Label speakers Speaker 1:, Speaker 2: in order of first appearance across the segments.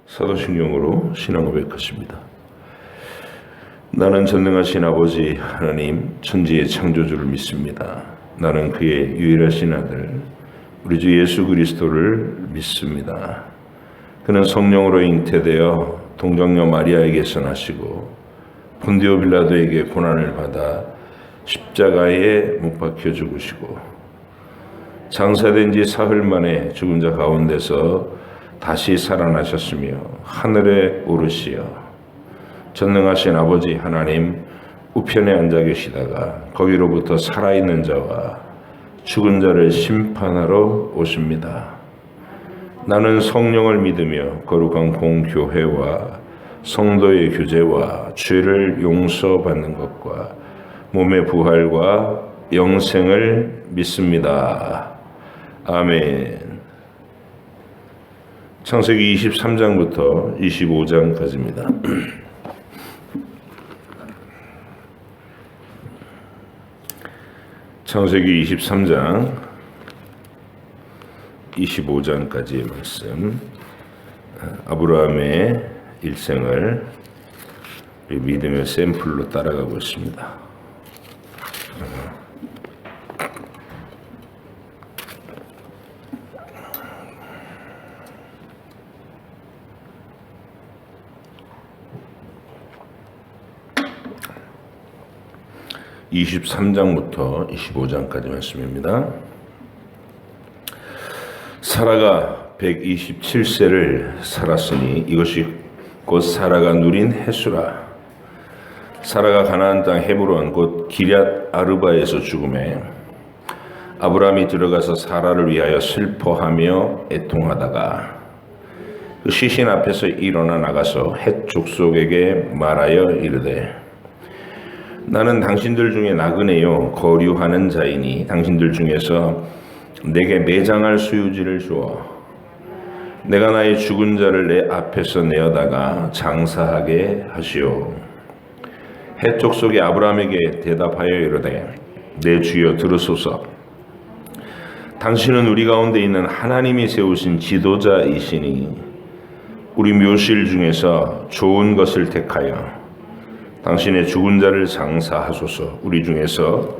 Speaker 1: 사도신경으로 신앙 고백하십니다. 나는 전능하신 아버지 하나님 천지의 창조주를 믿습니다. 나는 그의 유일하신 아들 우리 주 예수 그리스도를 믿습니다. 그는 성령으로 잉태되어 동정녀 마리아에게서 나시고 본디오 빌라도에게 고난을 받아 십자가에 못 박혀 죽으시고 장사된 지 사흘 만에 죽은 자 가운데서 다시 살아나셨으며 하늘에 오르시어 전능하신 아버지 하나님 우편에 앉아 계시다가 거기로부터 살아있는 자와 죽은 자를 심판하러 오십니다. 나는 성령을 믿으며 거룩한 공교회와 성도의 교제와 죄를 용서받는 것과 몸의 부활과 영생을 믿습니다. 아멘. 창세기 23장부터 25장까지입니다. 창세기 23장 25장까지의 말씀, 아브라함의 일생을 믿음의 샘플로 따라가고 있습니다. (23장부터) (25장까지) 말씀입니다. 사라가 127세를 살았으니 이것이 곧 사라가 누린 해수라. 사라가 가나안 땅 헤브론 곧 기럇 아르바에서 죽음에 아브라함이 들어가서 사라를 위하여 슬퍼하며 애통하다가 그 시신 앞에서 일어나 나가서 헷 족속에게 말하여 이르되 나는 당신들 중에 나그네요 거류하는 자이니 당신들 중에서 내게 매장할 소유지를 주어 내가 나의 죽은 자를 내 앞에서 내어다가 장사하게 하시오. 헷 족속이 아브라함에게 대답하여 이르되 내 주여 들으소서. 당신은 우리 가운데 있는 하나님이 세우신 지도자이시니 우리 묘실 중에서 좋은 것을 택하여 당신의 죽은 자를 장사하소서. 우리 중에서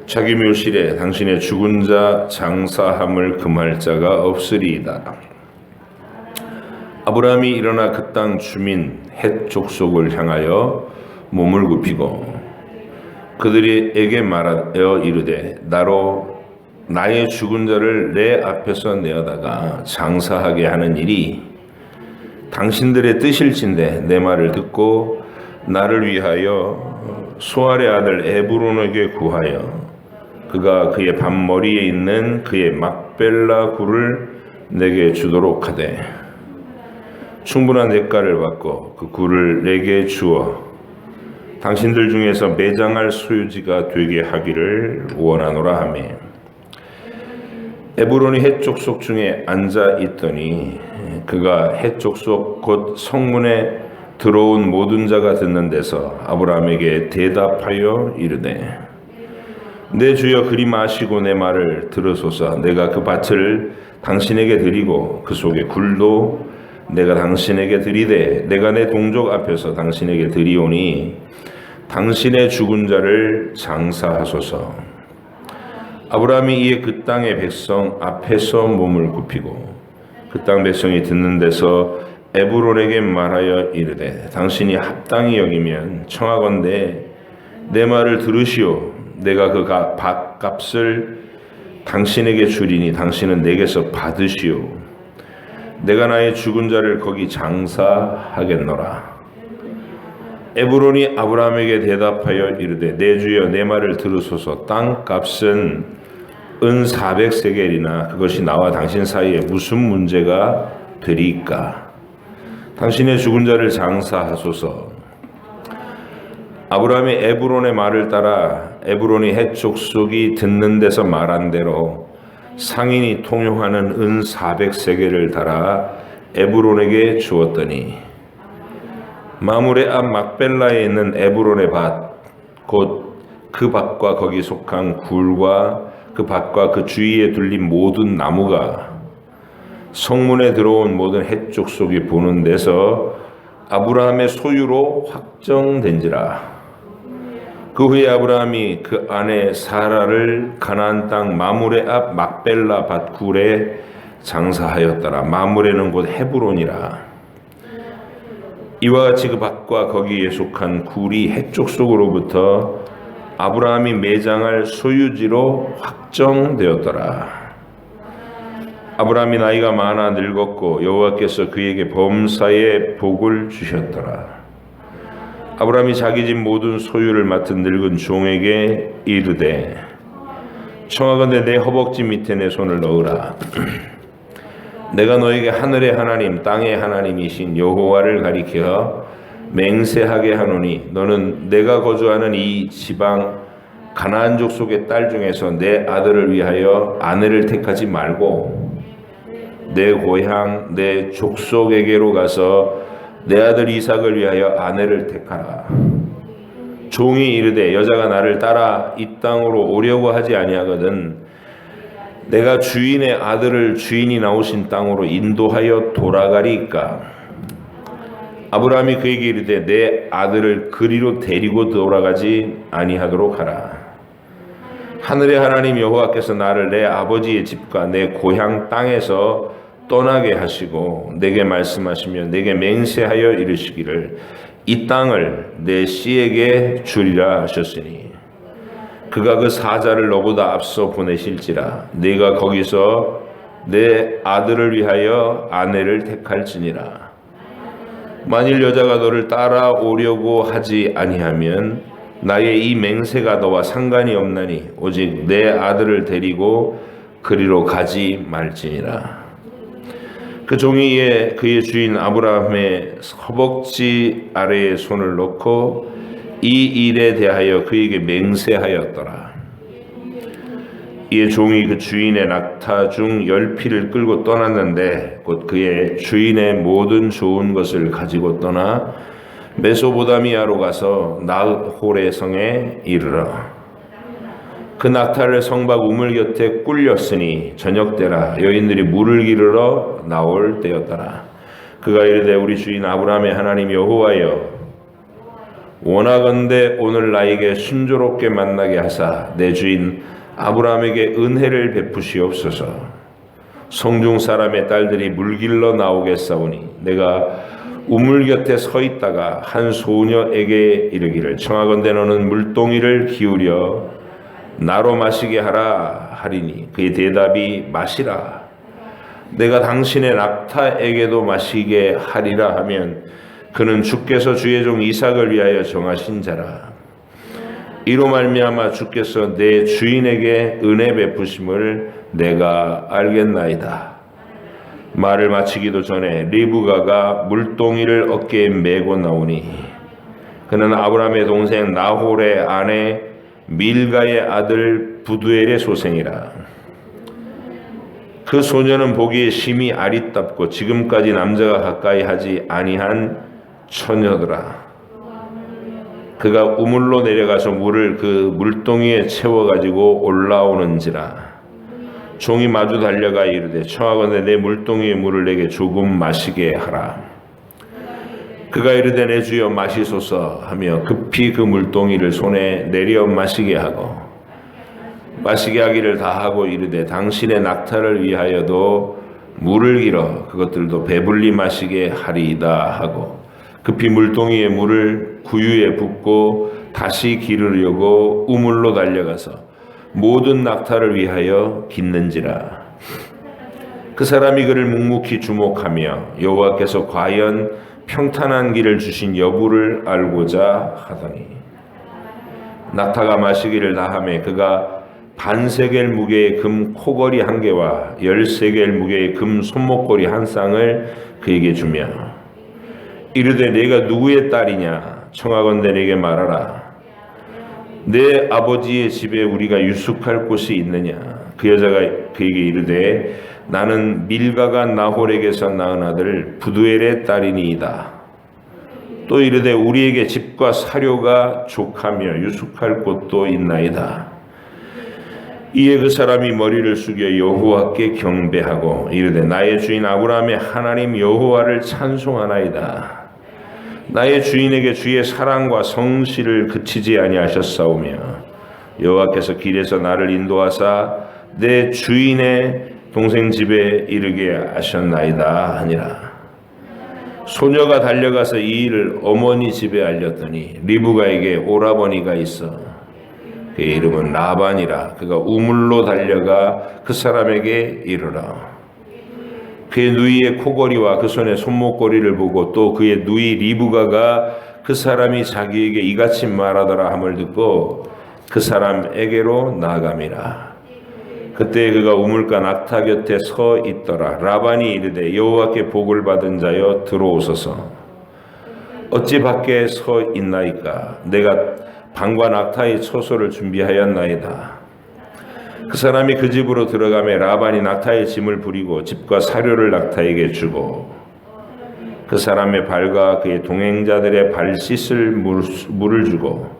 Speaker 1: 자기 묘실에 당신의 죽은 자 장사함을 금할 자가 없으리이다. 아브라함이 일어나 그 땅 주민 헷 족속을 향하여 몸을 굽히고 그들에게 말하여 이르되 나로 나의 죽은 자를 내 앞에서 내어다가 장사하게 하는 일이 당신들의 뜻일진데 내 말을 듣고 나를 위하여 소알의 아들 에브론에게 구하여 그가 그의 밤머리에 있는 그의 막벨라 굴을 내게 주도록 하되 충분한 대가를 받고 그 굴을 내게 주어 당신들 중에서 매장할 소유지가 되게 하기를 원하노라 하며 에브론이 헷 족속 중에 앉아 있더니 그가 헷 족속 곧 성문에 들어온 모든 자가 듣는 데서 아브라함에게 대답하여 이르되 내 주여 그리 마시고 내 말을 들으소서. 내가 그 밭을 당신에게 드리고 그 속에 굴도 내가 당신에게 드리되 내가 내 동족 앞에서 당신에게 드리오니 당신의 죽은 자를 장사하소서. 아브라함이 이에 그 땅의 백성 앞에서 몸을 굽히고 그 땅 백성이 듣는 데서 에브론에게 말하여 이르되 당신이 합당히 여기면 청하건대 내 말을 들으시오. 내가 그 밭값을 당신에게 주리니 당신은 내게서 받으시오. 내가 나의 죽은 자를 거기 장사하겠노라. 에브론이 아브라함에게 대답하여 이르되 내 주여 내 말을 들으소서. 땅값은 은 400세겔이나 그것이 나와 당신 사이에 무슨 문제가 되리까? 당신의 죽은 자를 장사하소서. 아브라함이 에브론의 말을 따라 에브론이 헷 족속이 듣는 데서 말한 대로 상인이 통용하는 은 400세겔을 달아 에브론에게 주었더니 마므레 앞 막벨라에 있는 에브론의 밭 곧 그 밭과 거기 속한 굴과 그 밭과 그 주위에 둘린 모든 나무가 성문에 들어온 모든 헷 족속이 보는 데서 아브라함의 소유로 확정된지라. 그 후에 아브라함이 그 아내 사라를 가나안 땅 마므레 앞 막벨라 밭굴에 장사하였더라. 마므레는 곧 헤브론이라. 이와 같이 그 밭과 거기에 속한 굴이 헷 족속으로부터 아브라함이 매장할 소유지로 확정되었더라. 아브라함이 나이가 많아 늙었고 여호와께서 그에게 범사의 복을 주셨더라. 아브라함이 자기 집 모든 소유를 맡은 늙은 종에게 이르되 청하건대 내 허벅지 밑에 내 손을 넣으라. 내가 너에게 하늘의 하나님 땅의 하나님이신 여호와를 가리켜 맹세하게 하노니 너는 내가 거주하는 이 지방 가나안 족속의 딸 중에서 내 아들을 위하여 아내를 택하지 말고 내 고향 내 족속에게로 가서 내 아들 이삭을 위하여 아내를 택하라. 종이 이르되 여자가 나를 따라 이 땅으로 오려고 하지 아니하거든 내가 주인의 아들을 주인이 나오신 땅으로 인도하여 돌아가리이까. 아브라함이 그에게 이르되 내 아들을 그리로 데리고 돌아가지 아니하도록 하라. 하늘의 하나님 여호와께서 나를 내 아버지의 집과 내 고향 땅에서 떠나게 하시고 내게 말씀하시며 내게 맹세하여 이르시기를 이 땅을 내 씨에게 주리라 하셨으니 그가 그 사자를 너보다 앞서 보내실지라 네가 거기서 내 아들을 위하여 아내를 택할지니라. 만일 여자가 너를 따라오려고 하지 아니하면 나의 이 맹세가 너와 상관이 없나니 오직 내 아들을 데리고 그리로 가지 말지니라. 그 종이 이에 그의 주인 아브라함의 허벅지 아래에 손을 놓고 이 일에 대하여 그에게 맹세하였더라. 이에 종이 그 주인의 낙타 중 10匹를 끌고 떠났는데 곧 그의 주인의 모든 좋은 것을 가지고 떠나 메소보다미아로 가서 나홀의 성에 이르러 그 낙타를 성박 우물 곁에 꿀렸으니 저녁 때라 여인들이 물을 기르러 나올 때였더라. 그가 이르되 우리 주인 아브라함의 하나님 여호와여 원하건대 오늘 나에게 순조롭게 만나게 하사 내 주인 아브라함에게 은혜를 베푸시옵소서. 성중 사람의 딸들이 물길러 나오겠사오니 내가 우물 곁에 서 있다가 한 소녀에게 이르기를 청하건대 너는 물동이를 기울여 나로 마시게 하라 하리니 그의 대답이 마시라. 내가 당신의 낙타에게도 마시게 하리라 하면 그는 주께서 주의 종 이삭을 위하여 정하신 자라. 이로 말미암아 주께서 내 주인에게 은혜 베푸심을 내가 알겠나이다. 말을 마치기도 전에 리브가가 물동이를 어깨에 메고 나오니 그는 아브라함의 동생 나홀의 아내 밀가의 아들 부두엘의 소생이라. 그 소녀는 보기에 심히 아리답고 지금까지 남자가 가까이 하지 아니한 처녀더라. 그가 우물로 내려가서 물을 그 물동이에 채워가지고 올라오는지라. 종이 마주 달려가 이르되 청하건대 내 물동이의 물을 내게 조금 마시게 하라. 그가 이르되 내 주여 마시소서 하며 급히 그 물동이를 손에 내려 마시게 하고 마시게 하기를 다하고 이르되 당신의 낙타를 위하여도 물을 길어 그것들도 배불리 마시게 하리이다 하고 급히 물동이의 물을 구유에 붓고 다시 기르려고 우물로 달려가서 모든 낙타를 위하여 깃는지라. 그 사람이 그를 묵묵히 주목하며 여호와께서 과연 평탄한 길을 주신 여부를 알고자 하더니 낙타가 마시기를 다하매 그가 반세겔 무게의 금 코걸이 1개와 13겔 무게의 금 손목걸이 1쌍을 그에게 주며 이르되 내가 누구의 딸이냐 청하건대 내게 말하라. 내 아버지의 집에 우리가 유숙할 곳이 있느냐. 그 여자가 그에게 이르되 나는 밀가가 나홀에게서 낳은 아들 부두엘의 딸이니이다. 또 이르되 우리에게 집과 사료가 족하며 유숙할 곳도 있나이다. 이에 그 사람이 머리를 숙여 여호와께 경배하고 이르되 나의 주인 아브라함의 하나님 여호와를 찬송하나이다. 나의 주인에게 주의 사랑과 성실을 그치지 아니하셨사오며 여호와께서 길에서 나를 인도하사 내 주인의 동생 집에 이르게 하셨나이다 하니라. 소녀가 달려가서 이 일을 어머니 집에 알렸더니 리브가에게 오라버니가 있어 그의 이름은 라반이라. 그가 우물로 달려가 그 사람에게 이르라. 그의 누이의 코걸이와 그 손의 손목걸이를 보고 또 그의 누이 리브가가 그 사람이 자기에게 이같이 말하더라 함을 듣고 그 사람에게로 나아감이라. 그때 그가 우물가 낙타 곁에 서 있더라. 라반이 이르되 여호와께 복을 받은 자여 들어오소서. 어찌 밖에 서 있나이까? 내가 방과 낙타의 처소를 준비하였나이다. 그 사람이 그 집으로 들어가매 라반이 낙타의 짐을 부리고 집과 사료를 낙타에게 주고 그 사람의 발과 그의 동행자들의 발 씻을 물을 주고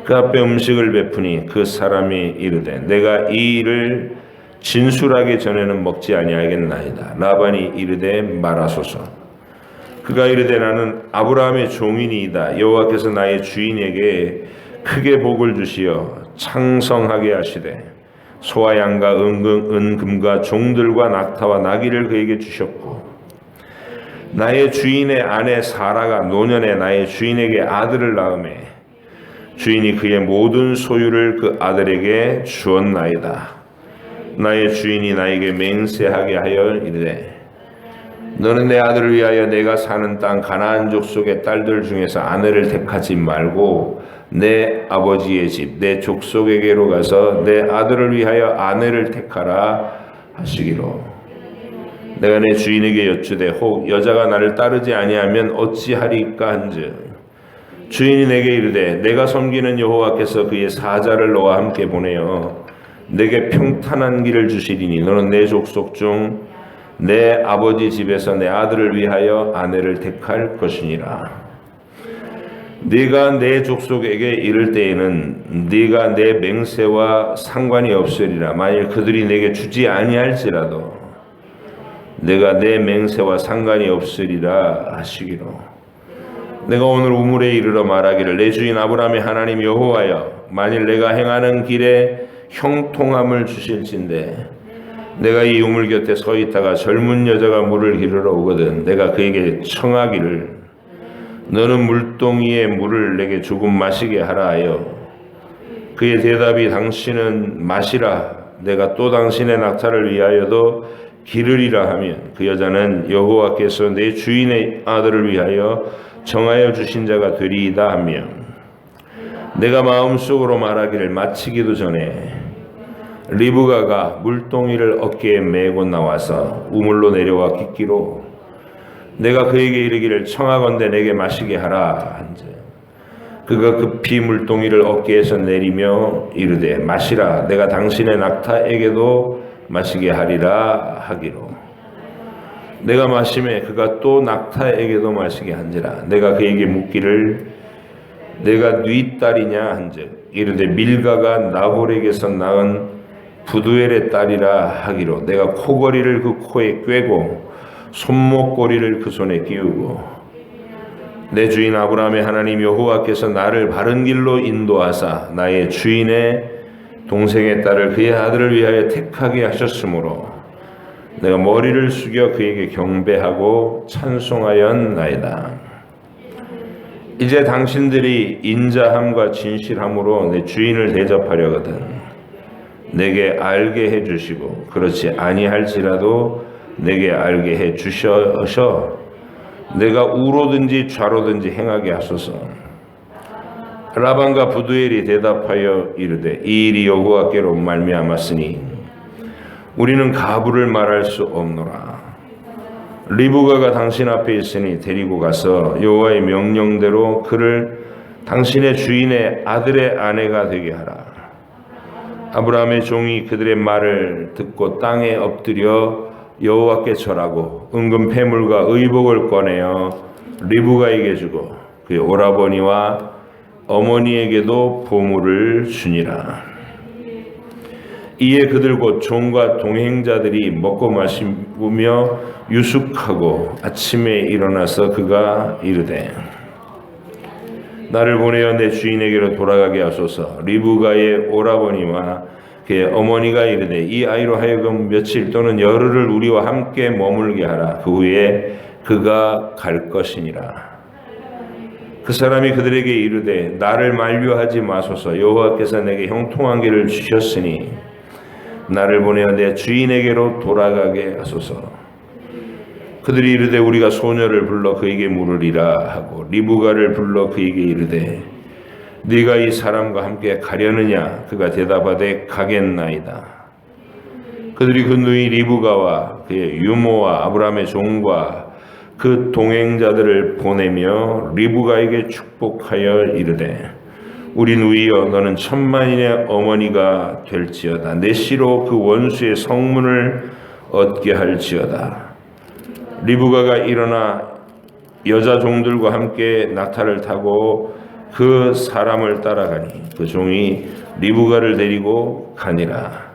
Speaker 1: 그 앞에 음식을 베푸니 그 사람이 이르되 내가 이 일을 진술하기 전에는 먹지 아니하겠나이다. 라반이 이르되 말하소서. 그가 이르되 나는 아브라함의 종이니이다. 여호와께서 나의 주인에게 크게 복을 주시어 창성하게 하시되 소와 양과 은금과 종들과 낙타와 나귀를 그에게 주셨고 나의 주인의 아내 사라가 노년에 나의 주인에게 아들을 낳음에 주인이 그의 모든 소유를 그 아들에게 주었나이다. 나의 주인이 나에게 맹세하게 하여 이르되 너는 내 아들을 위하여 내가 사는 땅 가나안 족속의 딸들 중에서 아내를 택하지 말고 내 아버지의 집 내 족속에게로 가서 내 아들을 위하여 아내를 택하라 하시기로. 내가 내 주인에게 여쭈되 혹 여자가 나를 따르지 아니하면 어찌하리까 한즉 주인이 내게 이르되 내가 섬기는 여호와께서 그의 사자를 너와 함께 보내어 내게 평탄한 길을 주시리니 너는 내 족속 중 내 아버지 집에서 내 아들을 위하여 아내를 택할 것이니라. 네가 내 족속에게 이를 때에는 네가 내 맹세와 상관이 없으리라. 만일 그들이 내게 주지 아니할지라도 내가 내 맹세와 상관이 없으리라 하시기로. 내가 오늘 우물에 이르러 말하기를 내 주인 아브라함의 하나님 여호와여 만일 내가 행하는 길에 형통함을 주실진대 내가 이 우물 곁에 서 있다가 젊은 여자가 물을 기르러 오거든 내가 그에게 청하기를 너는 물동이의 물을 내게 조금 마시게 하라 하여 그의 대답이 당신은 마시라 내가 또 당신의 낙타를 위하여도 기르리라 하면 그 여자는 여호와께서 내 주인의 아들을 위하여 정하여 주신 자가 되리이다 하며 내가 마음속으로 말하기를 마치기도 전에 리브가가 물동이를 어깨에 메고 나와서 우물로 내려와 깃기로 내가 그에게 이르기를 청하건대 내게 마시게 하라 한즉 그가 급히 물동이를 어깨에서 내리며 이르되 마시라 내가 당신의 낙타에게도 마시게 하리라 하기로. 내가 마시매 그가 또 낙타에게도 마시게 한지라. 내가 그에게 묻기를 내가 네 딸이냐 한즉 이르되 밀가가 나홀에게서 낳은 부두엘의 딸이라 하기로. 내가 코걸이를 그 코에 꿰고 손목걸이를 그 손에 끼우고 내 주인 아브라함의 하나님 여호와께서 나를 바른 길로 인도하사 나의 주인의 동생의 딸을 그의 아들을 위하여 택하게 하셨으므로 내가 머리를 숙여 그에게 경배하고 찬송하였나이다. 이제 당신들이 인자함과 진실함으로 내 주인을 대접하려거든 내게 알게 해주시고 그렇지 아니할지라도 내게 알게 해주셔서 내가 우로든지 좌로든지 행하게 하소서. 라반과 부두엘이 대답하여 이르되 이 일이 여호와께로 말미암았으니 우리는 가부를 말할 수 없노라. 리브가가 당신 앞에 있으니 데리고 가서 여호와의 명령대로 그를 당신의 주인의 아들의 아내가 되게 하라. 아브라함의 종이 그들의 말을 듣고 땅에 엎드려 여호와께 절하고 은금 패물과 의복을 꺼내어 리브가에게 주고 그의 오라버니와 어머니에게도 보물을 주니라. 이에 그들 곧 종과 동행자들이 먹고 마시며 유숙하고 아침에 일어나서 그가 이르되 나를 보내어 내 주인에게로 돌아가게 하소서. 리브가의 오라버니와 그의 어머니가 이르되 이 아이로 하여금 며칠 또는 열흘을 우리와 함께 머물게 하라. 그 후에 그가 갈 것이니라. 그 사람이 그들에게 이르되 나를 만류하지 마소서. 여호와께서 내게 형통한 길을 주셨으니 나를 보내어 내 주인에게로 돌아가게 하소서. 그들이 이르되 우리가 소녀를 불러 그에게 물으리라 하고 리브가를 불러 그에게 이르되 네가 이 사람과 함께 가려느냐? 그가 대답하되 가겠나이다. 그들이 그 누이 리브가와 그의 유모와 아브라함의 종과 그 동행자들을 보내며 리브가에게 축복하여 이르되 우리 누이여 너는 천만인의 어머니가 될지어다. 내 씨로 그 원수의 성문을 얻게 할지어다. 리브가가 일어나 여자 종들과 함께 낙타를 타고 그 사람을 따라가니 그 종이 리브가를 데리고 가니라.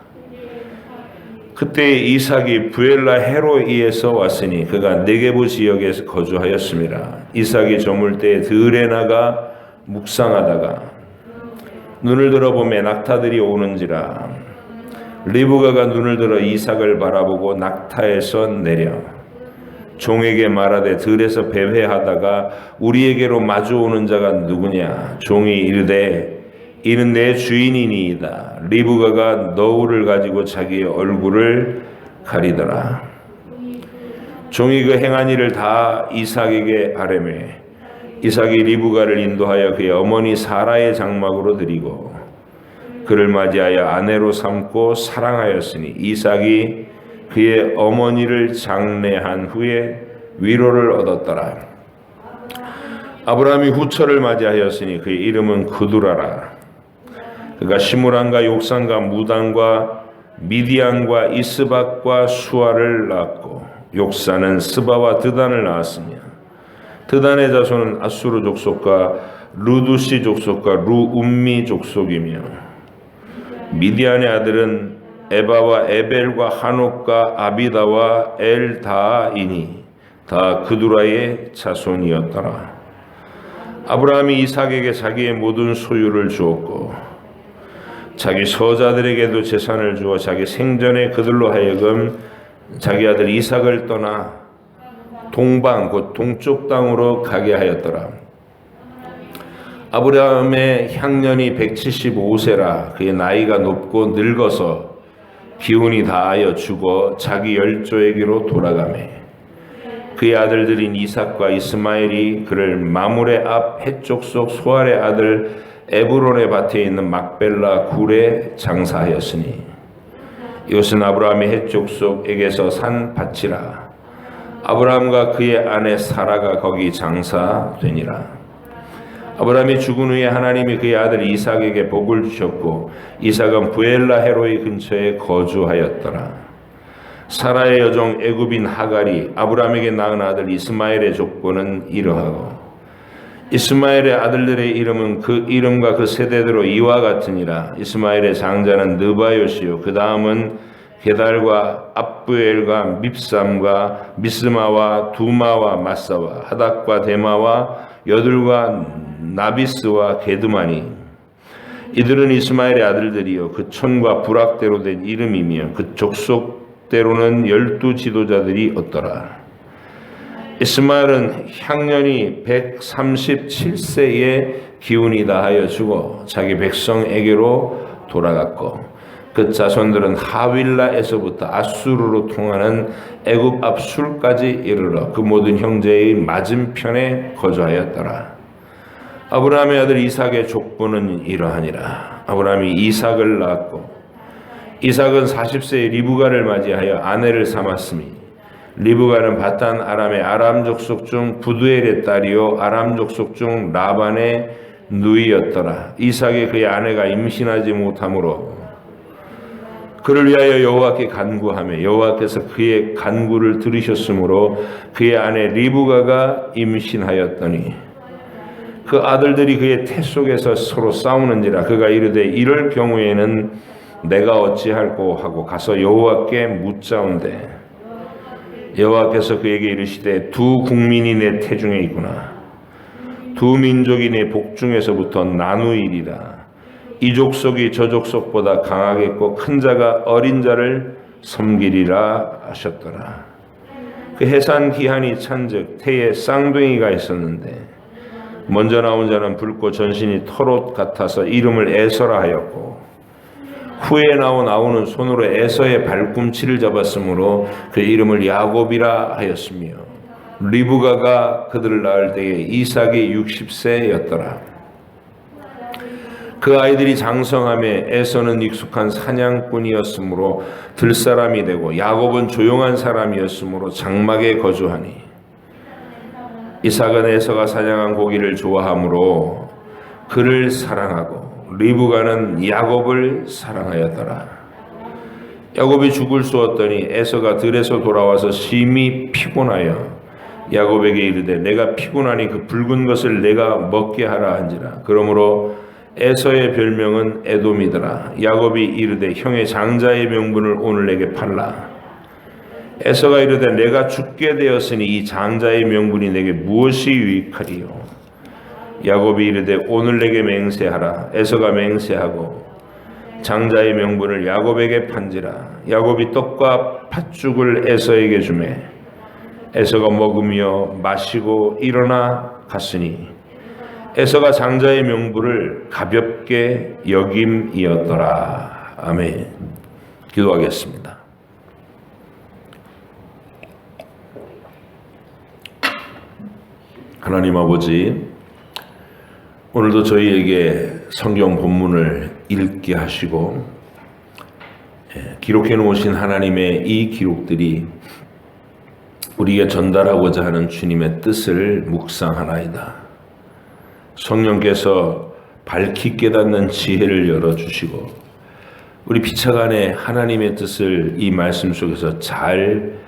Speaker 1: 그때 이삭이 부엘라 헤로이에서 왔으니 그가 네게부 지역에서 거주하였습니다. 이삭이 저물 때 들에 나가 묵상하다가 눈을 들어보매 낙타들이 오는지라. 리브가가 눈을 들어 이삭을 바라보고 낙타에서 내려 종에게 말하되 들에서 배회하다가 우리에게로 마주오는 자가 누구냐? 종이 이르되 이는 내 주인이니이다. 리브가가 너울을 가지고 자기의 얼굴을 가리더라. 종이 그 행한 일을 다 이삭에게 아뢰매 이삭이 리브가를 인도하여 그의 어머니 사라의 장막으로 드리고 그를 맞이하여 아내로 삼고 사랑하였으니 이삭이 그의 어머니를 장례한 후에 위로를 얻었더라. 아브라함이 후처를 맞이하였으니 그의 이름은 그두라라. 그가 시므란과 욕산과 무단과 미디안과 이스박과 수아를 낳았고 욕산은 스바와 드단을 낳았으며 드단의 자손은 아수르 족속과 루두시 족속과 루움미 족속이며 미디안의 아들은 에바와 에벨과 하녹과 아비다와 엘다이니 다 그두라의 자손이었더라. 아브라함이 이삭에게 자기의 모든 소유를 주었고 자기 서자들에게도 재산을 주어 자기 생전에 그들로 하여금 자기 아들 이삭을 떠나 동방 곧 동쪽 땅으로 가게 하였더라. 아브라함의 향년이 175세라. 그의 나이가 높고 늙어서 기운이 다하여 죽어 자기 열조에게로 돌아가매 그의 아들들인 이삭과 이스마엘이 그를 마물의 앞 해쪽 속 소알의 아들 에브론의 밭에 있는 막벨라 굴에 장사하였으니 이것은 아브라함의 해쪽 속에게서 산 밭이라. 아브라함과 그의 아내 사라가 거기 장사되니라. 아브라함이 죽은 후에 하나님이 그의 아들 이삭에게 복을 주셨고 이삭은 부엘라 헤로이 근처에 거주하였더라. 사라의 여종 애굽인 하갈이 아브라함에게 낳은 아들 이스마엘의 족보는 이러하고 이스마엘의 아들들의 이름은 그 이름과 그 세대대로 이와 같으니라. 이스마엘의 장자는 느바요시요 그 다음은 게달과 압부엘과 밉삼과 미스마와 두마와 마사와 하닥과 데마와 여둘과 나비스와 게드마니 이들은 이스마엘의 아들들이요 그 촌과 부락대로 된 이름이며 그 족속대로는 12 지도자들이 없더라. 이스마엘은 향년이 137세에 기운이 다하여 죽어 자기 백성에게로 돌아갔고 그 자손들은 하윌라에서부터 아수르로 통하는 애굽 앞 술까지 이르러 그 모든 형제의 맞은편에 거주하였더라. 아브라함의 아들 이삭의 족보는 이러하니라. 아브라함이 이삭을 낳았고 이삭은 40세에 리브가를 맞이하여 아내를 삼았으니 리브가는 바탄 아람의 아람 족속 중 부두엘의 딸이요 아람 족속 중 라반의 누이였더라. 이삭이 그의 아내가 임신하지 못하므로 그를 위하여 여호와께 간구하며 여호와께서 그의 간구를 들으셨으므로 그의 아내 리브가가 임신하였더니 그 아들들이 그의 태 속에서 서로 싸우는지라. 그가 이르되 이럴 경우에는 내가 어찌할꼬 하고 가서 여호와께 묻자온대 여호와께서 그에게 이르시되 두 국민이 내 태중에 있구나. 두 민족이 내 복중에서부터 나누이리라. 이 족속이 저 족속보다 강하겠고 큰 자가 어린 자를 섬기리라 하셨더라. 그 해산 기한이 찬즉 태에 쌍둥이가 있었는데 먼저 나온 자는 붉고 전신이 털옷 같아서 이름을 에서라 하였고 후에 나온 아우는 손으로 에서의 발꿈치를 잡았으므로 그 이름을 야곱이라 하였으며 리브가가 그들을 낳을 때에 이삭이 60세였더라. 그 아이들이 장성함에 에서는 익숙한 사냥꾼이었으므로 들사람이 되고 야곱은 조용한 사람이었으므로 장막에 거주하니 이삭은 에서가 사냥한 고기를 좋아하므로 그를 사랑하고 리브가는 야곱을 사랑하였더라. 야곱이 죽을 쏘았더니 에서가 들에서 돌아와서 심히 피곤하여 야곱에게 이르되 내가 피곤하니 그 붉은 것을 내가 먹게 하라 한지라. 그러므로 에서의 별명은 에돔이더라. 야곱이 이르되 형의 장자의 명분을 오늘 내게 팔라. 에서가 이르되 내가 죽게 되었으니 이 장자의 명분이 내게 무엇이 유익하리요. 야곱이 이르되 오늘 내게 맹세하라. 에서가 맹세하고 장자의 명분을 야곱에게 판지라. 야곱이 떡과 팥죽을 에서에게 주매 에서가 먹으며 마시고 일어나 갔으니 에서가 장자의 명분을 가볍게 여김이었더라. 아멘. 기도하겠습니다. 하나님 아버지, 오늘도 저희에게 성경 본문을 읽게 하시고 기록해 놓으신 하나님의 이 기록들이 우리에게 전달하고자 하는 주님의 뜻을 묵상하나이다. 성령께서 밝히 깨닫는 지혜를 열어주시고 우리 피차간에 하나님의 뜻을 이 말씀 속에서 잘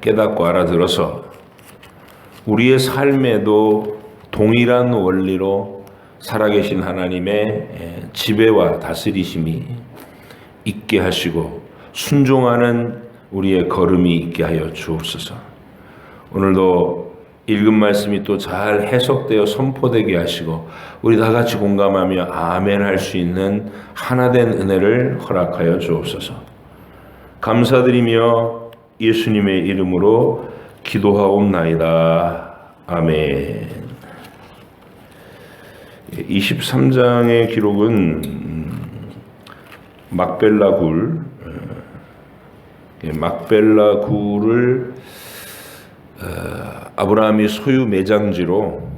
Speaker 1: 깨닫고 알아들어서 우리의 삶에도 동일한 원리로 살아계신 하나님의 지배와 다스리심이 있게 하시고 순종하는 우리의 걸음이 있게 하여 주옵소서. 오늘도 읽은 말씀이 또 잘 해석되어 선포되게 하시고 우리 다 같이 공감하며 아멘 할 수 있는 하나된 은혜를 허락하여 주옵소서. 감사드리며 예수님의 이름으로 기도하옵나이다. 아멘. 23장의 기록은 막벨라 굴을 아브라함이 소유 매장지로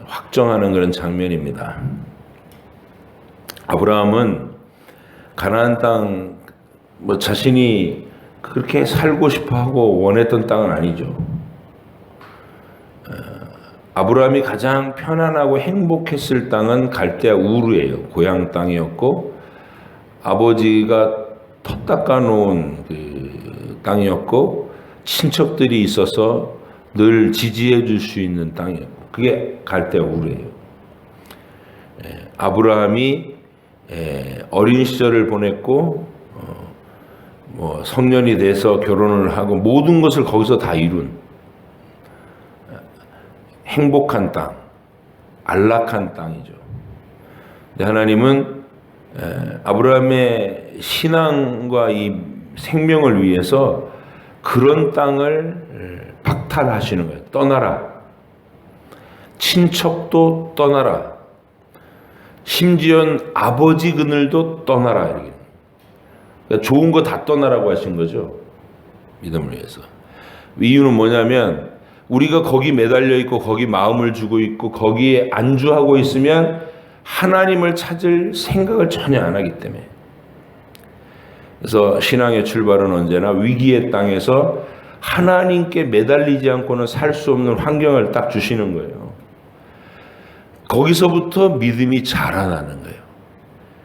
Speaker 1: 확정하는 그런 장면입니다. 아브라함은 가나안 땅 자신이 그렇게 살고 싶어하고 원했던 땅은 아니죠. 아브라함이 가장 편안하고 행복했을 땅은 갈대아 우르예요. 고향 땅이었고 아버지가 터 닦아 놓은 그 땅이었고 친척들이 있어서 늘 지지해 줄 수 있는 땅이었고 그게 갈대아 우르예요. 아브라함이 어린 시절을 보냈고 성년이 돼서 결혼을 하고 모든 것을 거기서 다 이룬 행복한 땅, 안락한 땅이죠. 근데 하나님은 아브라함의 신앙과 이 생명을 위해서 그런 땅을 박탈하시는 거예요. 떠나라. 친척도 떠나라. 심지어 아버지 그늘도 떠나라. 이렇게. 그러니까 좋은 거 다 떠나라고 하신 거죠. 믿음을 위해서. 이유는 뭐냐면 우리가 거기 매달려 있고 거기 마음을 주고 있고 거기에 안주하고 있으면 하나님을 찾을 생각을 전혀 안 하기 때문에. 그래서 신앙의 출발은 언제나 위기의 땅에서 하나님께 매달리지 않고는 살 수 없는 환경을 딱 주시는 거예요. 거기서부터 믿음이 자라나는 거예요.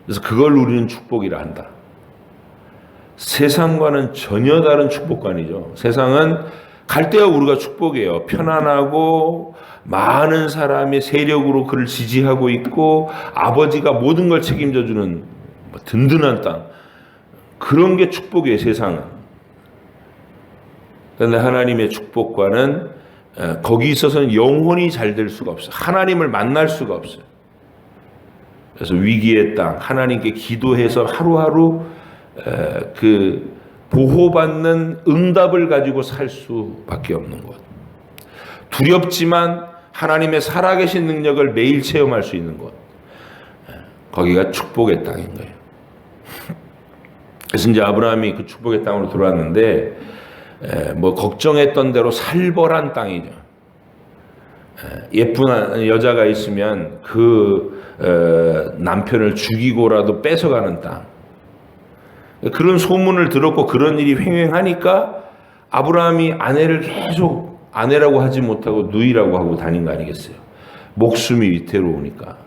Speaker 1: 그래서 그걸 우리는 축복이라 한다. 세상과는 전혀 다른 축복관이죠. 세상은 갈대아 우르가 축복이에요. 편안하고 많은 사람의 세력으로 그를 지지하고 있고 아버지가 모든 걸 책임져 주는 든든한 땅, 그런 게 축복이에요, 세상은. 그런데 하나님의 축복과는 거기 있어서는 영혼이 잘 될 수가 없어요. 하나님을 만날 수가 없어요. 그래서 위기의 땅, 하나님께 기도해서 하루하루 그 보호받는 응답을 가지고 살 수밖에 없는 곳. 두렵지만 하나님의 살아계신 능력을 매일 체험할 수 있는 곳. 거기가 축복의 땅인 거예요. 그래서 이제 아브라함이 그 축복의 땅으로 들어왔는데 뭐 걱정했던 대로 살벌한 땅이죠. 예쁜 여자가 있으면 그 남편을 죽이고라도 뺏어가는 땅. 그런 소문을 들었고 그런 일이 횡행하니까 아브라함이 아내를 계속 아내라고 하지 못하고 누이라고 하고 다닌 거 아니겠어요? 목숨이 위태로우니까.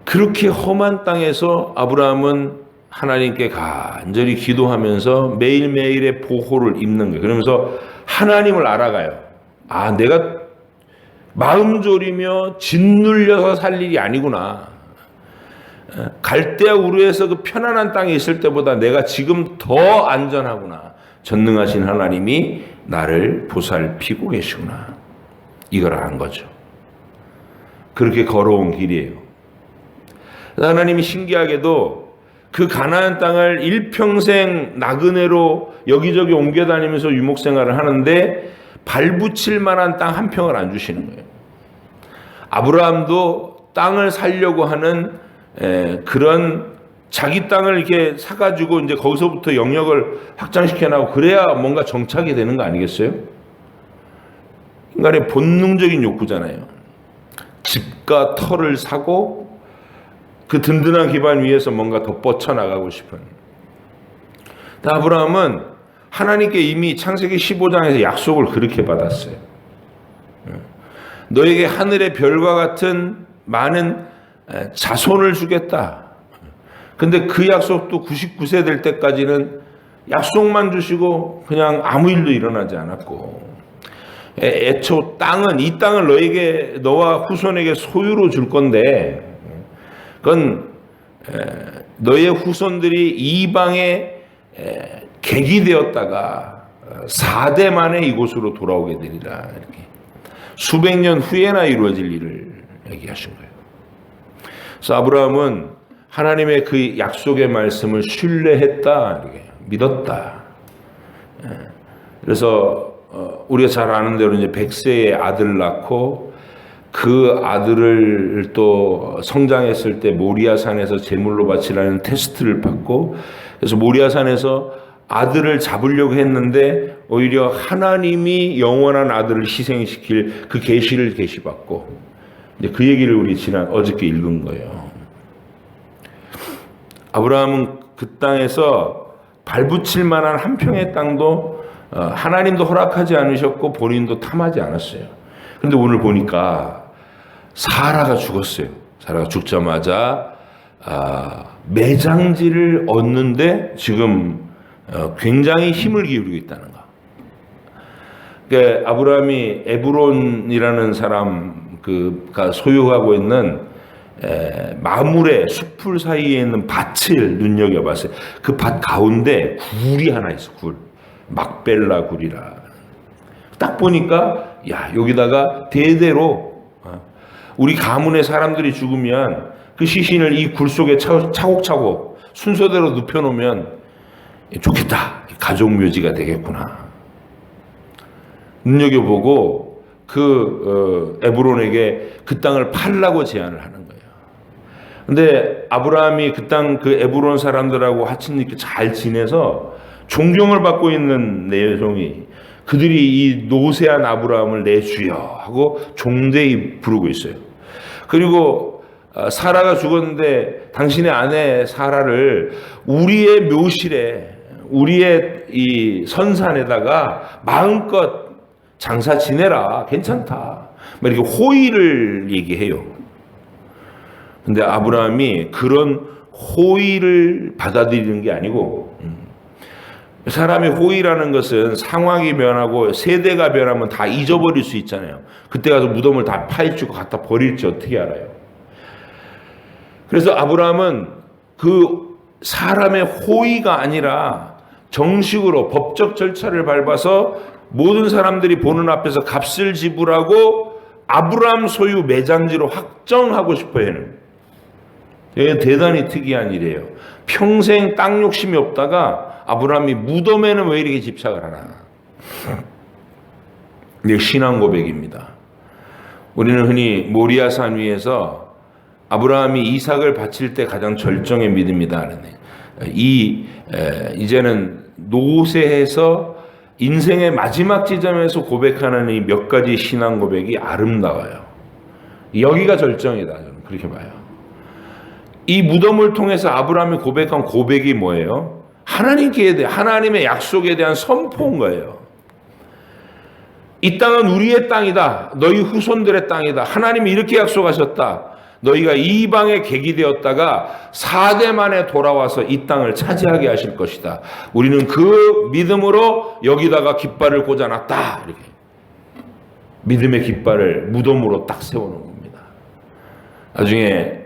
Speaker 1: 그렇게 험한 땅에서 아브라함은 하나님께 간절히 기도하면서 매일매일의 보호를 입는 거예요. 그러면서 하나님을 알아가요. 아, 내가 마음 졸이며 짓눌려서 살 일이 아니구나. 갈대아 우르에서 그 편안한 땅에 있을 때보다 내가 지금 더 안전하구나. 전능하신 하나님이 나를 보살피고 계시구나. 이걸 안 거죠. 그렇게 걸어온 길이에요. 하나님이 신기하게도 그 가나안 땅을 일평생 나그네로 여기저기 옮겨 다니면서 유목 생활을 하는데 발붙일 만한 땅 한 평을 안 주시는 거예요. 아브라함도 땅을 살려고 하는 그런 자기 땅을 이렇게 사가지고 이제 거기서부터 영역을 확장시켜 나가고 그래야 뭔가 정착이 되는 거 아니겠어요? 인간의 본능적인 욕구잖아요. 집과 터를 사고 그 든든한 기반 위에서 뭔가 더 뻗쳐나가고 싶은. 아브라함은 하나님께 이미 창세기 15장에서 약속을 그렇게 받았어요. 너에게 하늘의 별과 같은 많은 자손을 주겠다. 근데 그 약속도 99세 될 때까지는 약속만 주시고 그냥 아무 일도 일어나지 않았고, 애초 땅은, 이 땅을 너에게, 너와 후손에게 소유로 줄 건데 그건 너의 후손들이 이방에 객이 되었다가 4대 만에 이곳으로 돌아오게 되리라. 이렇게 수백 년 후에나 이루어질 일을 얘기하신 거예요. 그래서 아브라함은 하나님의 그 약속의 말씀을 신뢰했다, 이렇게 믿었다. 그래서 우리가 잘 아는 대로 이제 100세의 아들을 낳고 그 아들을 또 성장했을 때 모리아산에서 제물로 바치라는 테스트를 받고, 그래서 모리아산에서 아들을 잡으려고 했는데 오히려 하나님이 영원한 아들을 희생시킬 그 계시를 계시받고, 이제 그 얘기를 우리 어저께 읽은 거예요. 아브라함은 그 땅에서 발붙일 만한 한 평의 땅도 하나님도 허락하지 않으셨고 본인도 탐하지 않았어요. 그런데 오늘 보니까 사라가 죽었어요. 사라가 죽자마자 매장지를 얻는데 지금 굉장히 힘을 기울이고 있다는 거. 그러니까 아브라함이 에브론이라는 사람가 소유하고 있는 마물의 숲풀 사이에 있는 밭을 눈여겨봤어요. 그 밭 가운데 굴이 하나 있어. 굴. 막벨라 굴이라. 딱 보니까 야, 여기다가 대대로 우리 가문의 사람들이 죽으면 그 시신을 이 굴 속에 차곡차곡 순서대로 눕혀놓으면 좋겠다. 가족묘지가 되겠구나. 눈여겨보고 그 에브론에게 그 땅을 팔라고 제안을 하는 거예요. 근데 아브라함이 그 땅, 그 에브론 사람들하고 하친님께 잘 지내서 존경을 받고 있는 내용이, 그들이 이 노쇠한 아브라함을 내 주여 하고 종대히 부르고 있어요. 그리고 사라가 죽었는데 당신의 아내 사라를 우리의 묘실에, 우리의 이 선산에다가 마음껏 장사 지내라, 괜찮다, 이렇게 호의를 얘기해요. 근데 아브라함이 그런 호의를 받아들이는 게 아니고, 사람의 호의라는 것은 상황이 변하고 세대가 변하면 다 잊어버릴 수 있잖아요. 그때 가서 무덤을 다 파헤치고 갖다 버릴지 어떻게 알아요? 그래서 아브라함은 그 사람의 호의가 아니라 정식으로 법적 절차를 밟아서 모든 사람들이 보는 앞에서 값을 지불하고 아브라함 소유 매장지로 확정하고 싶어 하는, 이게 대단히 특이한 일이에요. 평생 땅 욕심이 없다가 아브라함이 무덤에는 왜 이렇게 집착을 하나. 이게 신앙 고백입니다. 우리는 흔히 모리아산 위에서 아브라함이 이삭을 바칠 때 가장 절정의 믿음이다 하는데, 이제는 노쇠해서 인생의 마지막 지점에서 고백하는 이 몇 가지 신앙 고백이 아름다워요. 여기가 절정이다, 저는 그렇게 봐요. 이 무덤을 통해서 아브라함이 고백한 고백이 뭐예요? 하나님의 약속에 대한 선포인 거예요. 이 땅은 우리의 땅이다. 너희 후손들의 땅이다. 하나님이 이렇게 약속하셨다. 너희가 이방에 객이 되었다가 4대 만에 돌아와서 이 땅을 차지하게 하실 것이다. 우리는 그 믿음으로 여기다가 깃발을 꽂아놨다. 이렇게 믿음의 깃발을 무덤으로 딱 세워놓은 겁니다. 나중에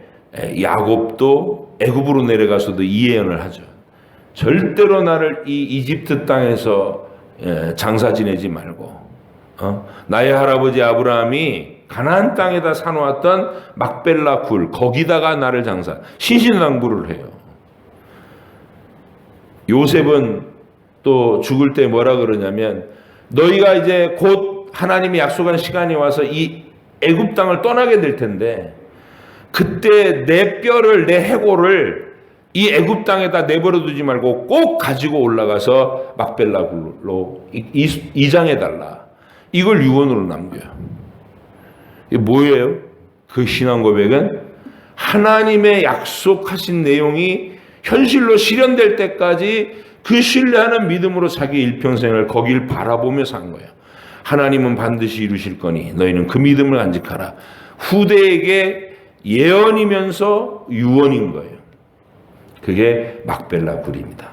Speaker 1: 야곱도 애굽으로 내려가서도 이 예언을 하죠. 절대로 나를 이 이집트 땅에서 장사 지내지 말고, 나의 할아버지 아브라함이 가나안 땅에다 사놓았던 막벨라 굴, 거기다가 나를 신신당부를 해요. 요셉은 또 죽을 때 뭐라 그러냐면, 너희가 이제 곧 하나님이 약속한 시간이 와서 이 애굽 땅을 떠나게 될 텐데, 그때 내 뼈를, 내 해골을 이 애굽 땅에다 내버려 두지 말고 꼭 가지고 올라가서 막벨라 굴로 이장해달라. 이걸 유언으로 남겨요. 이게 뭐예요? 그 신앙 고백은 하나님의 약속하신 내용이 현실로 실현될 때까지 그 신뢰하는 믿음으로 자기 일평생을 거길 바라보며 산 거예요. 하나님은 반드시 이루실 거니 너희는 그 믿음을 간직하라. 후대에게 예언이면서 유언인 거예요. 그게 막벨라 굴입니다.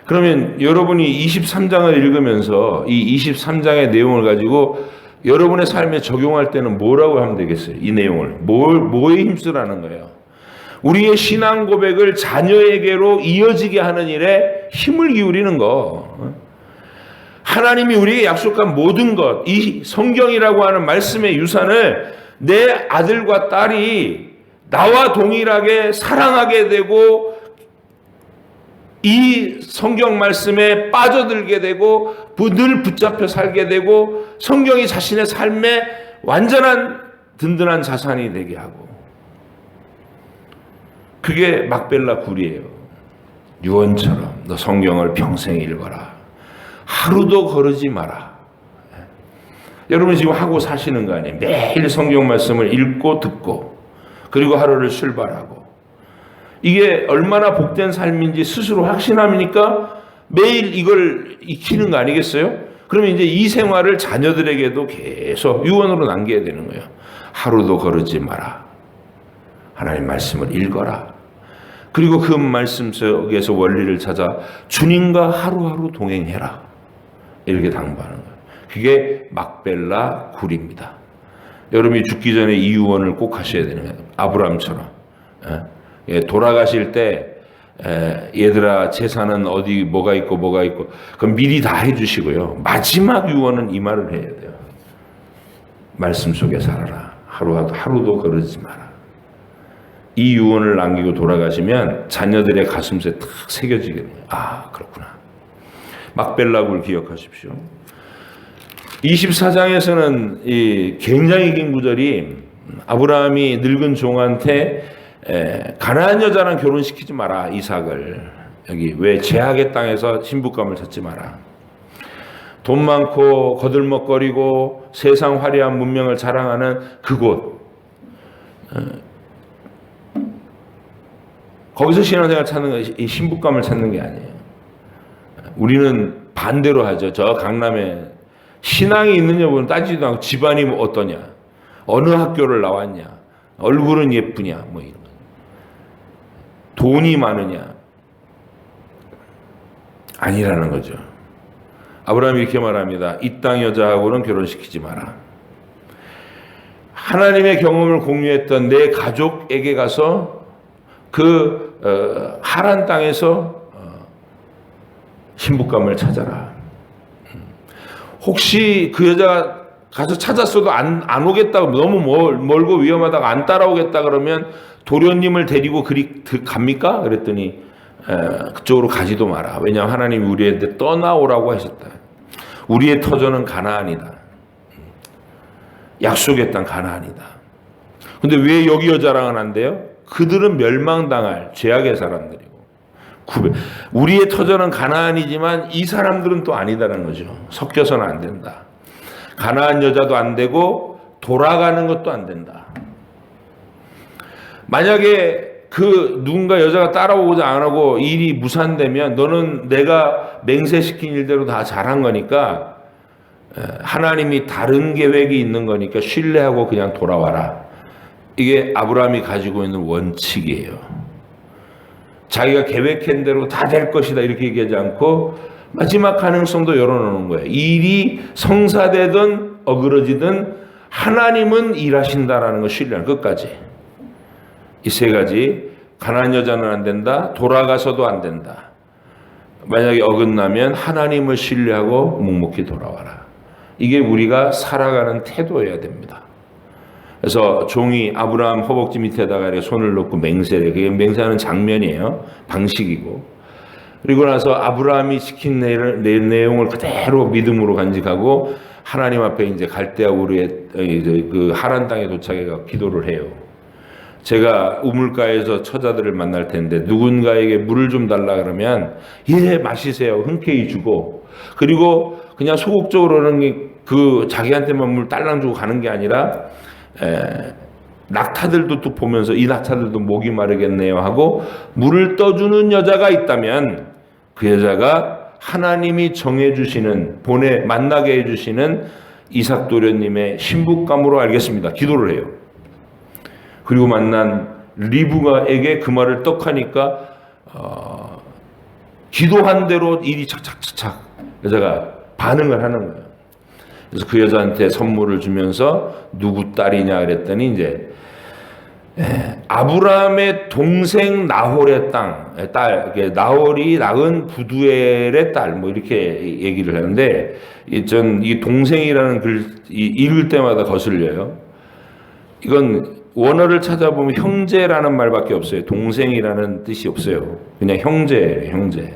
Speaker 1: 그러면 여러분이 23장을 읽으면서 이 23장의 내용을 가지고 여러분의 삶에 적용할 때는 뭐라고 하면 되겠어요? 이 내용을 뭐에 힘쓰라는 거예요? 우리의 신앙 고백을 자녀에게로 이어지게 하는 일에 힘을 기울이는 거. 하나님이 우리에게 약속한 모든 것, 이 성경이라고 하는 말씀의 유산을 내 아들과 딸이 나와 동일하게 사랑하게 되고 이 성경 말씀에 빠져들게 되고 늘 붙잡혀 살게 되고 성경이 자신의 삶에 완전한 든든한 자산이 되게 하고, 그게 막벨라 굴이에요. 유언처럼 너 성경을 평생 읽어라. 하루도 거르지 마라. 여러분 지금 하고 사시는 거 아니에요? 매일 성경 말씀을 읽고 듣고 그리고 하루를 출발하고, 이게 얼마나 복된 삶인지 스스로 확신함이니까 매일 이걸 익히는 거 아니겠어요? 그러면 이제 이 생활을 자녀들에게도 계속 유언으로 남겨야 되는 거예요. 하루도 거르지 마라. 하나님 말씀을 읽어라. 그리고 그 말씀 속에서 원리를 찾아 주님과 하루하루 동행해라. 이렇게 당부하는 거예요. 그게 막벨라 굴입니다. 여러분이 죽기 전에 이 유언을 꼭 하셔야 되는 거예요. 아브라함처럼. 돌아가실 때 얘들아 재산은 어디 뭐가 있고 그럼 미리 다 해주시고요. 마지막 유언은 이 말을 해야 돼요. 말씀 속에 살아라. 하루도 거르지 마라. 이 유언을 남기고 돌아가시면 자녀들의 가슴에 탁 새겨지게 돼요. 아, 그렇구나. 막벨라 굴 기억하십시오. 24장에서는 이 굉장히 긴 구절이 아브라함이 늙은 종한테 가나안 여자랑 결혼시키지 마라. 이삭을 여기 왜 제약의 땅에서 신부감을 찾지 마라. 돈 많고 거들먹거리고 세상 화려한 문명을 자랑하는 그곳, 거기서 신앙생활 찾는 거, 이 신부감을 찾는 게 아니에요. 우리는 반대로 하죠. 저 강남에 신앙이 있는 여부는 따지지도 않고 집안이 어떠냐, 어느 학교를 나왔냐, 얼굴은 예쁘냐, 뭐 이런 거. 돈이 많으냐, 아니라는 거죠. 아브라함이 이렇게 말합니다. 이 땅 여자하고는 결혼시키지 마라. 하나님의 경험을 공유했던 내 가족에게 가서 그 하란 땅에서 신부감을 찾아라. 혹시 그 여자가 가서 찾았어도 안 오겠다고, 너무 멀고 위험하다가 안 따라오겠다 그러면 도련님을 데리고 그리 갑니까? 그랬더니 그쪽으로 가지도 마라. 왜냐하면 하나님이 우리한테 떠나오라고 하셨다. 우리의 터전은 가나안이다. 약속의 땅 가나안이다. 근데 왜 여기 여자랑은 안 돼요? 그들은 멸망당할 죄악의 사람들이고, 우리의 터전은 가나안이지만 이 사람들은 또 아니다라는 거죠. 섞여서는 안 된다. 가나안 여자도 안 되고 돌아가는 것도 안 된다. 만약에 그 누군가 여자가 따라오고자 안 하고 일이 무산되면 너는 내가 맹세시킨 일대로 다 잘한 거니까, 하나님이 다른 계획이 있는 거니까 신뢰하고 그냥 돌아와라. 이게 아브라함이 가지고 있는 원칙이에요. 자기가 계획한 대로 다 될 것이다 이렇게 얘기하지 않고 마지막 가능성도 열어놓는 거예요. 일이 성사되든 어그러지든 하나님은 일하신다라는 걸 신뢰하는, 끝까지. 이 세 가지. 가나안 여자는 안 된다. 돌아가서도 안 된다. 만약에 어긋나면 하나님을 신뢰하고 묵묵히 돌아와라. 이게 우리가 살아가는 태도여야 됩니다. 그래서 종이 아브라함 허벅지 밑에다가 이렇게 손을 놓고 맹세를, 그게 맹세하는 장면이에요. 방식이고. 그리고 나서 아브라함이 시킨 내용을 그대로 믿음으로 간직하고 하나님 앞에 이제 갈대아 우르의 그 하란 땅에 도착해서 기도를 해요. 제가 우물가에서 처자들을 만날 텐데 누군가에게 물을 좀 달라 그러면 예 마시세요 흔쾌히 주고, 그리고 그냥 소극적으로는 그 자기한테만 물 딸랑 주고 가는 게 아니라 낙타들도 또 보면서 이 낙타들도 목이 마르겠네요 하고 물을 떠주는 여자가 있다면 그 여자가 하나님이 정해주시는, 만나게 해주시는 이삭 도련님의 신부감으로 알겠습니다. 기도를 해요. 그리고 만난 리브가에게 그 말을 떡하니까 기도한 대로 일이 착착착착 여자가 반응을 하는 거예요. 그래서 그 여자한테 선물을 주면서 누구 딸이냐 그랬더니 이제 아브라함의 동생 나홀의 딸, 나홀이 낳은 부두엘의 딸, 뭐 이렇게 얘기를 하는데, 전 이 동생이라는 글 읽을 때마다 거슬려요. 이건 원어를 찾아보면 형제라는 말밖에 없어요. 동생이라는 뜻이 없어요. 그냥 형제예요, 형제.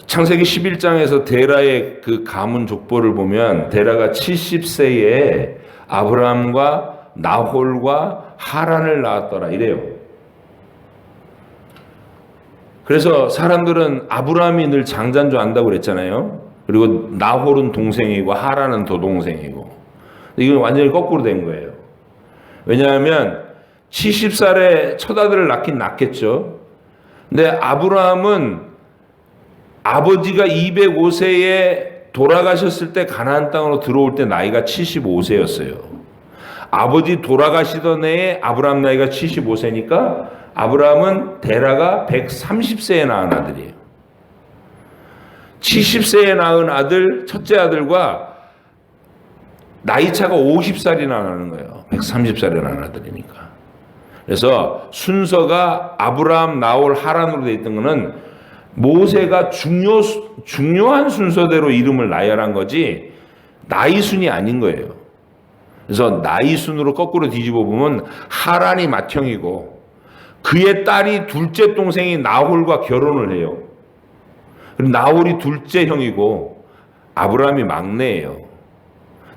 Speaker 1: 창세기 11장에서 데라의 그 가문 족보를 보면 데라가 70세에 아브라함과 나홀과 하란을 낳았더라 이래요. 그래서 사람들은 아브라함이 늘 장자인 줄 안다고 그랬잖아요. 그리고 나홀은 동생이고 하란은 도동생이고. 이건 완전히 거꾸로 된 거예요. 왜냐하면 70살에 처자들을 낳긴 낳겠죠. 근데 아브라함은 아버지가 205세에 돌아가셨을 때 가나안 땅으로 들어올 때 나이가 75세였어요. 아버지 돌아가시던 해에 아브라함 나이가 75세니까 아브라함은 데라가 130세에 낳은 아들이에요. 70세에 낳은 아들, 첫째 아들과 나이 차가 50살이나 나는 거예요. 130살에 낳은 아들이니까. 그래서 순서가 아브라함, 나홀, 하란으로 되어 있던 거는 모세가 중요한 순서대로 이름을 나열한 거지 나이 순이 아닌 거예요. 그래서 나이 순으로 거꾸로 뒤집어 보면 하란이 맏형이고 그의 딸이 둘째 동생이 나홀과 결혼을 해요. 그리고 나홀이 둘째 형이고 아브라함이 막내예요.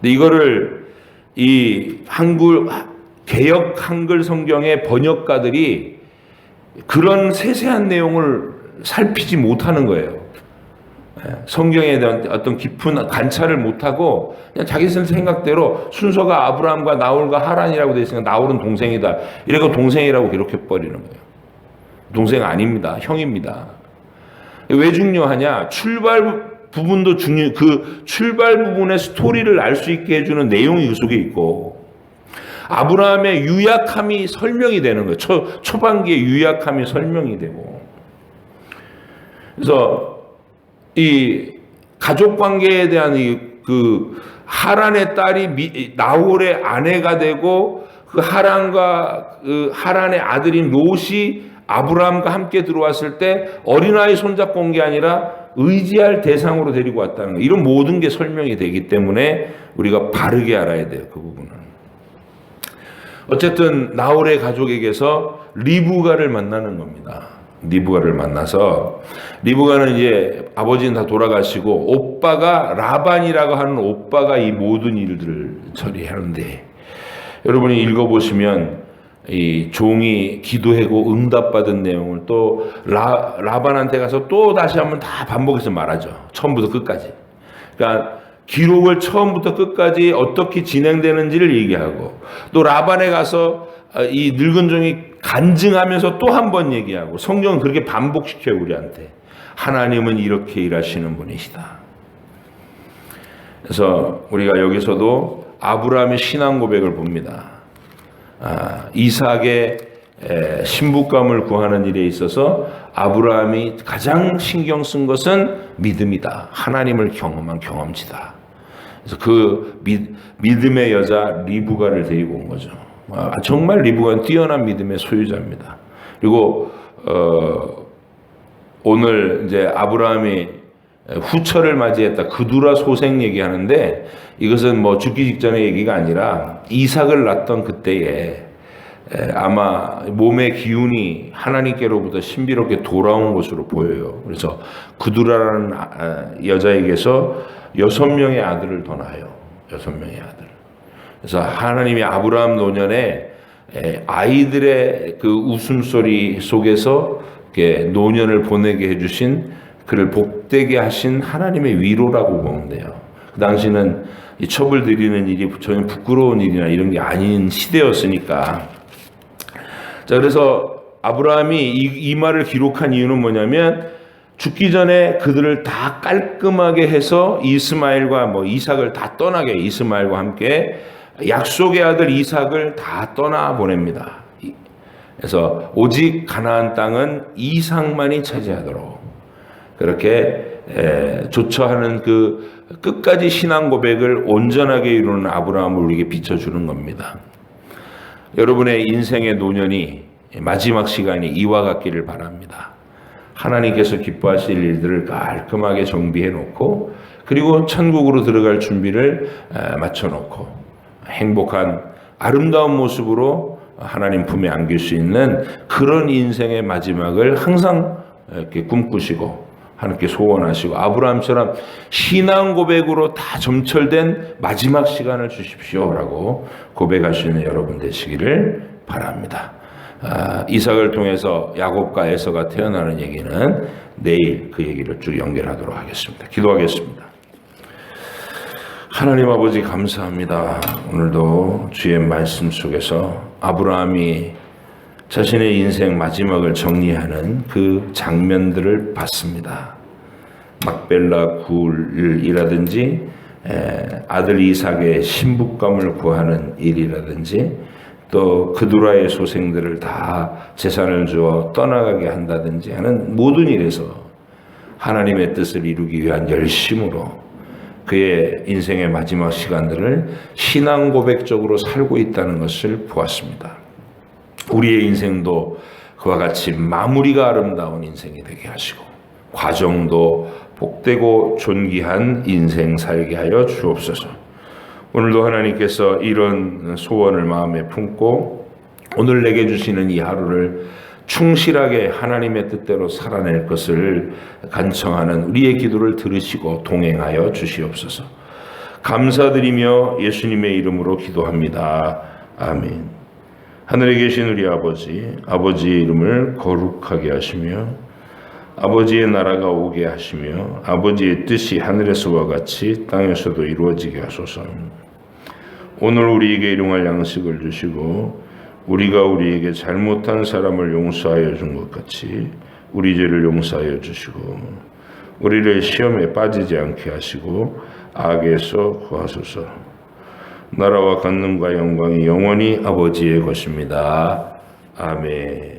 Speaker 1: 근데 이거를 이 개역 한글 성경의 번역가들이 그런 세세한 내용을 살피지 못하는 거예요. 성경에 대한 어떤 깊은 관찰을 못하고 그냥 자기 생각대로 순서가 아브라함과 나홀과 하란이라고 되어 있으니까 나홀은 동생이다. 이래서 동생이라고 기록해버리는 거예요. 동생 아닙니다. 형입니다. 왜 중요하냐? 출발 부분도 그 출발 부분의 스토리를 알 수 있게 해주는 내용이 그 속에 있고 아브라함의 유약함이 설명이 되는 거예요. 초반기의 유약함이 설명이 되고 그래서 이 가족 관계에 대한 그 하란의 딸이 나홀의 아내가 되고 그 하란과 그 하란의 아들인 롯이 아브라함과 함께 들어왔을 때 어린아이 손잡고 온 게 아니라 의지할 대상으로 데리고 왔다는 거. 이런 모든 게 설명이 되기 때문에 우리가 바르게 알아야 돼요. 그 부분은. 어쨌든 나홀의 가족에게서 리브가를 만나는 겁니다. 리브가를 만나서 리브가는 이제 아버지는 다 돌아가시고 오빠가 라반이라고 하는 오빠가 이 모든 일들을 처리하는데 여러분이 읽어보시면 이 종이 기도하고 응답받은 내용을 또 라반한테 가서 또 다시 한번 다 반복해서 말하죠. 처음부터 끝까지. 그러니까 기록을 처음부터 끝까지 어떻게 진행되는지를 얘기하고 또 라반에 가서 이 늙은 종이 간증하면서 또 한 번 얘기하고 성경은 그렇게 반복시켜요. 우리한테. 하나님은 이렇게 일하시는 분이시다. 그래서 우리가 여기서도 아브라함의 신앙 고백을 봅니다. 이삭의 신부감을 구하는 일에 있어서 아브라함이 가장 신경 쓴 것은 믿음이다. 하나님을 경험한 경험치다. 그래서 그 믿음의 여자 리브가를 데리고 온 거죠. 정말 리브가는 뛰어난 믿음의 소유자입니다. 그리고 오늘 이제 아브라함이 후처를 맞이했다. 그두라 소생 얘기하는데 이것은 뭐 죽기 직전의 얘기가 아니라 이삭을 낳던 그때에 아마 몸의 기운이 하나님께로부터 신비롭게 돌아온 것으로 보여요. 그래서 그두라라는 여자에게서 6명의 아들을 더 낳아요. 6명의 아들. 그래서 하나님이 아브라함 노년에 아이들의 그 웃음소리 속에서 노년을 보내게 해주신 그를 복되게 하신 하나님의 위로라고 보면 돼요. 그 당시는 이 첩을 드리는 일이 전혀 부끄러운 일이나 이런 게 아닌 시대였으니까. 자, 그래서 아브라함이 이 말을 기록한 이유는 뭐냐면 죽기 전에 그들을 다 깔끔하게 해서 이스마엘과 뭐 이삭을 다 떠나게 이스마엘과 함께 약속의 아들 이삭을 다 떠나 보냅니다. 그래서 오직 가나안 땅은 이삭만이 차지하도록 그렇게 조처하는 그 끝까지 신앙 고백을 온전하게 이루는 아브라함을 우리에게 비춰주는 겁니다. 여러분의 인생의 노년이 마지막 시간이 이와 같기를 바랍니다. 하나님께서 기뻐하실 일들을 깔끔하게 정비해 놓고 그리고 천국으로 들어갈 준비를 마쳐 놓고 행복한 아름다운 모습으로 하나님 품에 안길 수 있는 그런 인생의 마지막을 항상 이렇게 꿈꾸시고 하나님께 소원하시고 아브라함처럼 신앙 고백으로 다 점철된 마지막 시간을 주십시오라고 고백하시는 여러분 되시기를 바랍니다. 이삭을 통해서 야곱과 에서가 태어나는 얘기는 내일 그 얘기를 쭉 연결하도록 하겠습니다. 기도하겠습니다. 하나님 아버지 감사합니다. 오늘도 주의 말씀 속에서 아브라함이 자신의 인생 마지막을 정리하는 그 장면들을 봤습니다. 막벨라 굴이라든지 아들 이삭의 신부감을 구하는 일이라든지 또 그두라의 소생들을 다 재산을 주어 떠나가게 한다든지 하는 모든 일에서 하나님의 뜻을 이루기 위한 열심으로 그의 인생의 마지막 시간들을 신앙 고백적으로 살고 있다는 것을 보았습니다. 우리의 인생도 그와 같이 마무리가 아름다운 인생이 되게 하시고 과정도 복되고 존귀한 인생 살게 하여 주옵소서. 오늘도 하나님께서 이런 소원을 마음에 품고 오늘 내게 주시는 이 하루를 충실하게 하나님의 뜻대로 살아낼 것을 간청하는 우리의 기도를 들으시고 동행하여 주시옵소서. 감사드리며 예수님의 이름으로 기도합니다. 아멘. 하늘에 계신 우리 아버지의 이름을 거룩하게 하시며 아버지의 나라가 오게 하시며 아버지의 뜻이 하늘에서와 같이 땅에서도 이루어지게 하소서. 오늘 우리에게 일용할 양식을 주시고 우리가 우리에게 잘못한 사람을 용서하여 준 것 같이 우리 죄를 용서하여 주시고 우리를 시험에 빠지지 않게 하시고 악에서 구하소서. 나라와 권능과 영광이 영원히 아버지의 것입니다. 아멘.